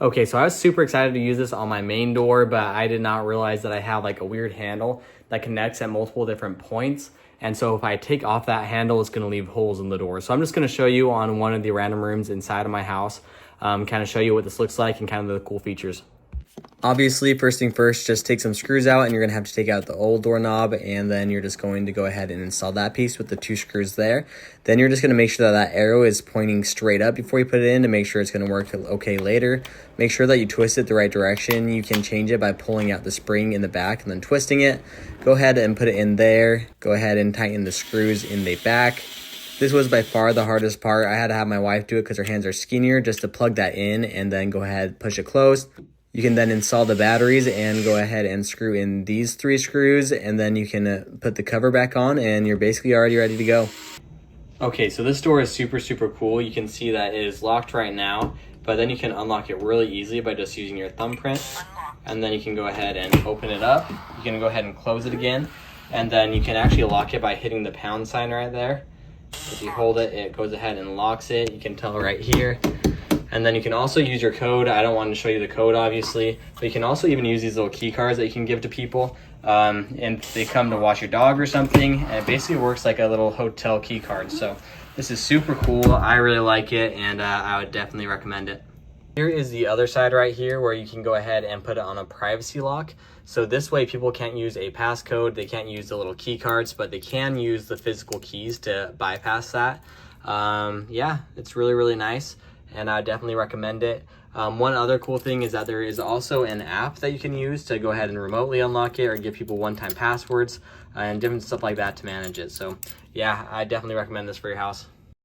Okay, so I was super excited to use this on my main door, but I did not realize that I have like a weird handle that connects at multiple different points. And so if I take off that handle, it's gonna leave holes in the door. So I'm just gonna show you on one of the random rooms inside of my house, kind of show you what this looks like and kind of the cool features. Obviously, first thing first, just take some screws out, and you're gonna have to take out the old doorknob, and then you're just going to go ahead and install that piece with the 2 screws there. Then you're just gonna make sure that that arrow is pointing straight up before you put it in to make sure it's gonna work okay later. Make sure that you twist it the right direction. You can change it by pulling out the spring in the back and then twisting it. Go ahead and put it in there. Go ahead and tighten the screws in the back. This was by far the hardest part. I had to have my wife do it because her hands are skinnier, just to plug that in and then go ahead, push it closed. You can then install the batteries and go ahead and screw in these 3 screws, and then you can put the cover back on and you're basically already ready to go. Okay, so this door is super cool. You can see that it is locked right now, but then you can unlock it really easily by just using your thumbprint. And then you can go ahead and open it up. You can go ahead and close it again. And then you can actually lock it by hitting the pound sign right there. If you hold it, it goes ahead and locks it. You can tell right here. And then you can also use your code. I don't want to show you the code, obviously, but you can also even use these little key cards that you can give to people. And they come to watch your dog or something, and it basically works like a little hotel key card. So this is super cool. I really like it, and I would definitely recommend it. Here is the other side right here where you can go ahead and put it on a privacy lock. So this way people can't use a passcode, they can't use the little key cards, but they can use the physical keys to bypass that. Yeah, it's really nice, and I definitely recommend it. One other cool thing is that there is also an app that you can use to go ahead and remotely unlock it or give people one-time passwords and different stuff like that to manage it. So yeah, I definitely recommend this for your house.